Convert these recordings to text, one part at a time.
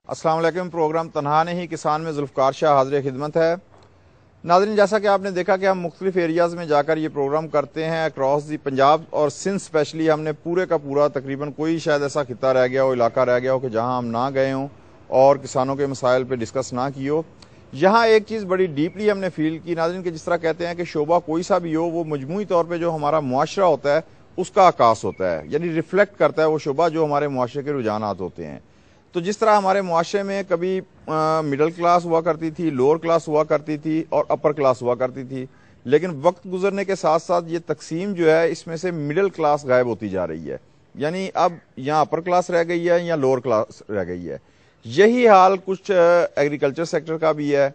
السلام علیکم. پروگرام تنہا نہیں کسان میں ذوالفقار شاہ حاضر خدمت ہے. ناظرین، جیسا کہ آپ نے دیکھا کہ ہم مختلف ایریاز میں جا کر یہ پروگرام کرتے ہیں اکراس دی پنجاب اور سندھ اسپیشلی. ہم نے پورے کا پورا تقریباً کوئی شاید ایسا خطہ رہ گیا ہو، علاقہ رہ گیا ہو کہ جہاں ہم نہ گئے ہوں اور کسانوں کے مسائل پہ ڈسکس نہ کی ہو. یہاں ایک چیز بڑی ڈیپلی ہم نے فیل کی ناظرین، کہ جس طرح کہتے ہیں کہ شعبہ کوئی سا بھی ہو وہ مجموعی طور پہ جو ہمارا معاشرہ ہوتا ہے اس کا عکاس ہوتا ہے، یعنی ریفلیکٹ کرتا ہے وہ شعبہ جو ہمارے معاشرے کے رجحانات ہوتے ہیں. تو جس طرح ہمارے معاشرے میں کبھی مڈل کلاس ہوا کرتی تھی، لوور کلاس ہوا کرتی تھی اور اپر کلاس ہوا کرتی تھی، لیکن وقت گزرنے کے ساتھ ساتھ یہ تقسیم جو ہے اس میں سے مڈل کلاس غائب ہوتی جا رہی ہے. یعنی اب یہاں اپر کلاس رہ گئی ہے یا لوور کلاس رہ گئی ہے. یہی حال کچھ ایگریکلچر سیکٹر کا بھی ہے.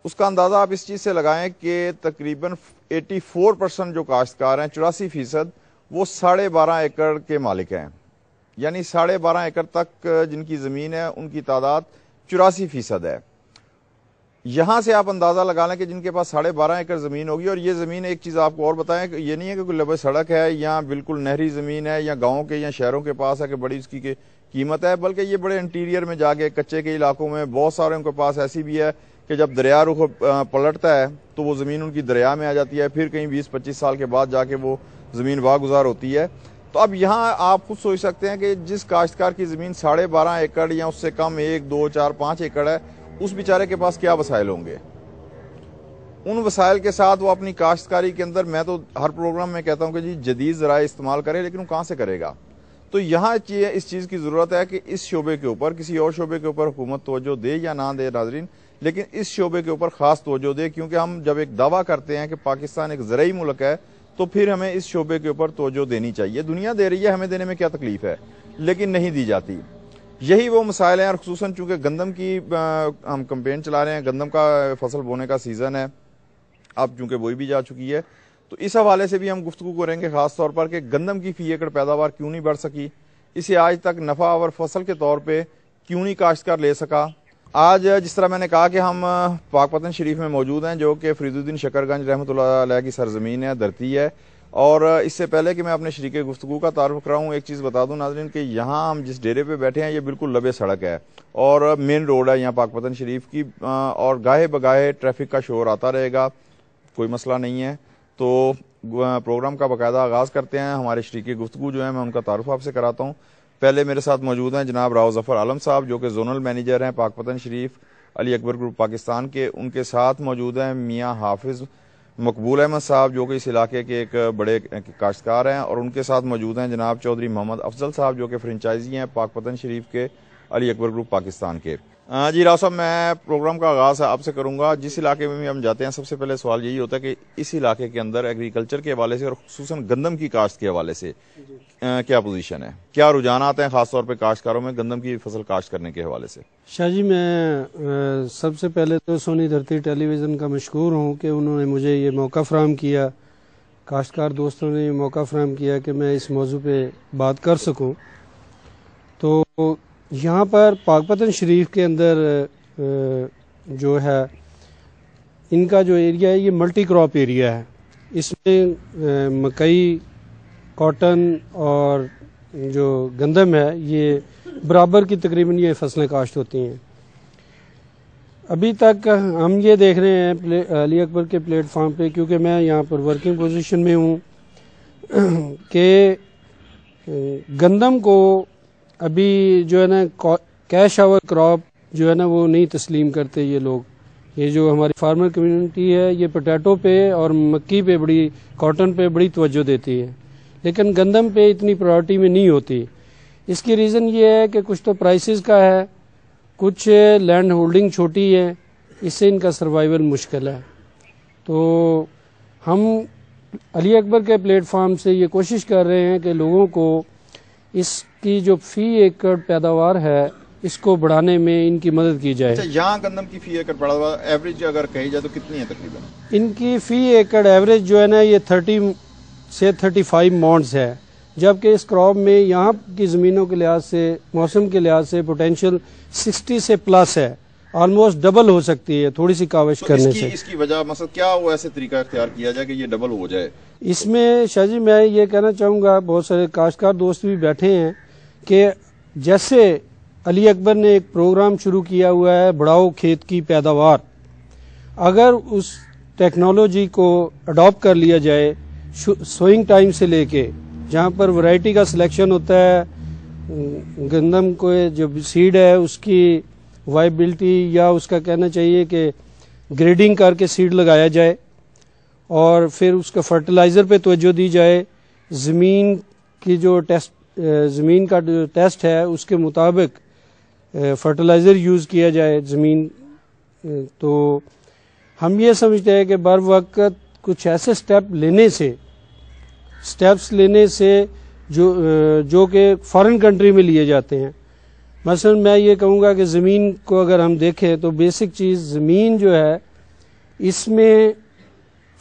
اس کا اندازہ آپ اس چیز سے لگائیں کہ تقریباً 84% جو کاشتکار ہیں، 84% وہ 12.5 ایکڑ کے مالک ہیں. یعنی 12.5 ایکڑ تک جن کی زمین ہے ان کی تعداد 84% ہے. یہاں سے آپ اندازہ لگا لیں کہ جن کے پاس 12.5 ایکڑ زمین ہوگی، اور یہ زمین ایک چیز آپ کو اور بتائیں کہ یہ نہیں ہے کہ کوئی لبے سڑک ہے یا بالکل نہری زمین ہے یا گاؤں کے یا شہروں کے پاس ہے کہ بڑی اس کی قیمت ہے، بلکہ یہ بڑے انٹیریئر میں جا کے کچے کے علاقوں میں بہت سارے ان کے پاس ایسی بھی ہے کہ جب دریا رخ پلٹتا ہے تو وہ زمین ان کی دریا میں آ جاتی ہے، پھر کہیں 20-25 سال کے بعد جا کے وہ زمین واگزار ہوتی ہے. تو اب یہاں آپ خود سوچ سکتے ہیں کہ جس کاشتکار کی زمین 12.5 ایکڑ یا اس سے کم 1, 2, 4, 5 ایکڑ ہے، اس بیچارے کے پاس کیا وسائل ہوں گے. ان وسائل کے ساتھ وہ اپنی کاشتکاری کے اندر، میں تو ہر پروگرام میں کہتا ہوں کہ جی جدید ذرائع استعمال کرے، لیکن وہ کہاں سے کرے گا. تو یہاں اس چیز کی ضرورت ہے کہ اس شعبے کے اوپر، کسی اور شعبے کے اوپر حکومت توجہ دے یا نہ دے ناظرین، لیکن اس شعبے کے اوپر خاص توجہ دے، کیونکہ ہم جب ایک دعویٰ کرتے ہیں کہ پاکستان ایک زرعی ملک ہے تو پھر ہمیں اس شعبے کے اوپر توجہ دینی چاہیے. دنیا دے رہی ہے، ہمیں دینے میں کیا تکلیف ہے، لیکن نہیں دی جاتی. یہی وہ مسائل ہیں، اور خصوصاً چونکہ گندم کی ہم کمپین چلا رہے ہیں، گندم کا فصل بونے کا سیزن ہے، اب چونکہ بوئی بھی جا چکی ہے، تو اس حوالے سے بھی ہم گفتگو کریں گے خاص طور پر کہ گندم کی فی ایکڑ پیداوار کیوں نہیں بڑھ سکی، اسے آج تک نفع اور فصل کے طور پہ کیوں نہیں کاشتکار لے سکا. آج جس طرح میں نے کہا کہ ہم پاک پتن شریف میں موجود ہیں، جو کہ فرید الدین شکر گنج رحمۃ اللہ علیہ کی سرزمین ہے، دھرتی ہے. اور اس سے پہلے کہ میں اپنے شریک گفتگو کا تعارف کراؤں، ایک چیز بتا دوں ناظرین کہ یہاں ہم جس ڈیرے پہ بیٹھے ہیں یہ بالکل لبے سڑک ہے اور مین روڈ ہے یہاں پاک پتن شریف کی، اور گاہے بگاہے ٹریفک کا شور آتا رہے گا، کوئی مسئلہ نہیں ہے. تو پروگرام کا باقاعدہ آغاز کرتے ہیں. ہمارے شریک گفتگو جو ہیں میں ان کا تعارف آپ سے کراتا ہوں. پہلے میرے ساتھ موجود ہیں جناب راؤ ظفر عالم صاحب، جو کہ زونل مینیجر ہیں پاک پتن شریف علی اکبر گروپ پاکستان کے. ان کے ساتھ موجود ہیں میاں حافظ مقبول احمد صاحب، جو کہ اس علاقے کے ایک بڑے کاشتکار ہیں. اور ان کے ساتھ موجود ہیں جناب چودھری محمد افضل صاحب، جو کہ فرنچائزی ہیں پاک پتن شریف کے علی اکبر گروپ پاکستان کے. جی راؤ صاحب، میں پروگرام کا آغاز آپ سے کروں گا. جس علاقے میں بھی ہم جاتے ہیں سب سے پہلے سوال یہی ہوتا ہے کہ اس علاقے کے اندر ایگریکلچر کے حوالے سے اور خصوصاً گندم کی کاشت کے حوالے سے کیا پوزیشن ہے، کیا رجحانات ہیں خاص طور پہ کاشتکاروں میں گندم کی فصل کاشت کرنے کے حوالے سے؟ شاہ جی، میں سب سے پہلے تو سونی دھرتی ٹیلی ویژن کا مشکور ہوں کہ انہوں نے مجھے یہ موقع فراہم کیا، کاشتکار دوستوں نے یہ موقع فراہم کیا کہ میں اس موضوع پہ بات کر سکوں. تو یہاں پر پاک پتن شریف کے اندر جو ہے ان کا جو ایریا ہے یہ ملٹی کراپ ایریا ہے. اس میں مکئی، کاٹن اور جو گندم ہے یہ برابر کی تقریباً یہ فصلیں کاشت ہوتی ہیں. ابھی تک ہم یہ دیکھ رہے ہیں علی اکبر کے پلیٹ فارم پہ، کیونکہ میں یہاں پر ورکنگ پوزیشن میں ہوں، کہ گندم کو ابھی جو ہے نا کیش آور کراپ جو ہے نا وہ نہیں تسلیم کرتے یہ لوگ. یہ جو ہماری فارمر کمیونٹی ہے یہ پوٹیٹو پہ اور مکی پہ کاٹن پہ بڑی توجہ دیتی ہے، لیکن گندم پہ اتنی پرائورٹی میں نہیں ہوتی. اس کی ریزن یہ ہے کہ کچھ تو پرائسز کا ہے، کچھ لینڈ ہولڈنگ چھوٹی ہے، اس سے ان کا سروائیول مشکل ہے. تو ہم علی اکبر کے پلیٹ فارم سے یہ کوشش کر رہے ہیں کہ لوگوں کو اس کی جو فی ایکڑ پیداوار ہے اس کو بڑھانے میں ان کی مدد کی جائے. یہاں گندم کی فی ایکڑ پیداوار ایوریج اگر کہی جائے تو کتنی ہے تقریباً؟ ان کی فی ایکڑ ایوریج جو ہے نا یہ 30 سے 35 مونڈز ہے، جبکہ اس کراپ میں یہاں کی زمینوں کے لحاظ سے، موسم کے لحاظ سے پوٹینشیل 60 سے پلس ہے. آلموسٹ ڈبل ہو سکتی ہے تھوڑی سی کاوش کرنے سے۔ اس کی وجہ مثلا کیا وہ ایسے طریقہ اختیار کیا جائے کہ یہ ڈبل ہو جائے؟ اس میں شاہ جی میں یہ کہنا چاہوں گا، بہت سارے کاشتکار دوست بھی بیٹھے ہیں، کہ جیسے علی اکبر نے ایک پروگرام شروع کیا ہوا ہے بڑھاؤ کھیت کی پیداوار، اگر اس ٹیکنالوجی کو اڈاپٹ کر لیا جائے سوئنگ ٹائم سے لے کے، جہاں پر ورائٹی کا سلیکشن ہوتا ہے، گندم کو جو سیڈ ہے اس کی وائبلٹی یا اس کا کہنا چاہیے کہ گریڈنگ کر کے سیڈ لگایا جائے، اور پھر اس کا فرٹیلائزر پہ توجہ دی جائے، زمین کی جو زمین کا جو ٹیسٹ ہے اس کے مطابق فرٹیلائزر یوز کیا جائے زمین۔ تو ہم یہ سمجھتے ہیں کہ بر وقت کچھ ایسے سٹیپس لینے سے جو کہ فارن کنٹری میں لیے جاتے ہیں۔ مثلا میں یہ کہوں گا کہ زمین کو اگر ہم دیکھیں تو بیسک چیز زمین جو ہے، اس میں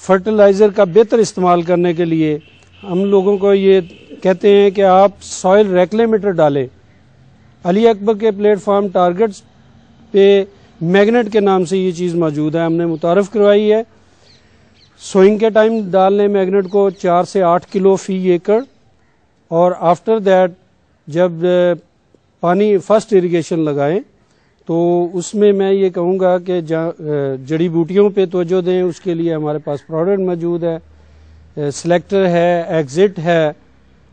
فرٹیلائزر کا بہتر استعمال کرنے کے لیے ہم لوگوں کو یہ کہتے ہیں کہ آپ سوئل ریکلیمیٹر ڈالیں۔ علی اکبر کے پلیٹ فارم ٹارگٹس پہ میگنیٹ کے نام سے یہ چیز موجود ہے، ہم نے متعارف کروائی ہے۔ سوئنگ کے ٹائم ڈال لیں میگنیٹ کو 4 سے 8 کلو فی ایکڑ، اور آفٹر دیٹ جب پانی فرسٹ اریگیشن لگائیں تو اس میں یہ کہوں گا کہ جڑی بوٹیوں پہ توجہ دیں، اس کے لیے ہمارے پاس پروڈکٹ موجود ہے، سلیکٹر ہے، ایگزٹ ہے،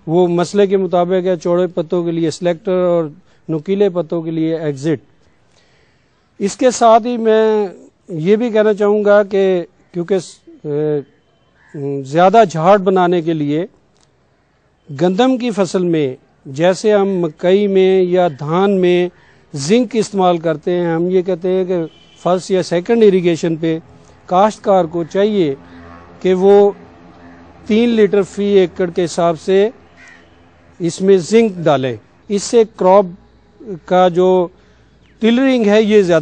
وہ مسئلے کے مطابق ہے، چوڑے پتوں کے لیے سلیکٹر اور نکیلے پتوں کے لیے ایگزٹ۔ اس کے ساتھ ہی میں یہ بھی کہنا چاہوں گا کہ کیونکہ زیادہ جھاڑ بنانے کے لیے گندم کی فصل میں جیسے ہم مکئی میں یا دھان میں زنک استعمال کرتے ہیں، ہم یہ کہتے ہیں کہ فرسٹ یا سیکنڈ اریگیشن پہ کاشتکار کو چاہیے کہ وہ 3 لیٹر فی ایکڑ کے حساب سے اس میں زنک ڈالیں۔ اس سے کراپ کا جو ٹلرنگ ہے یہ زیادہ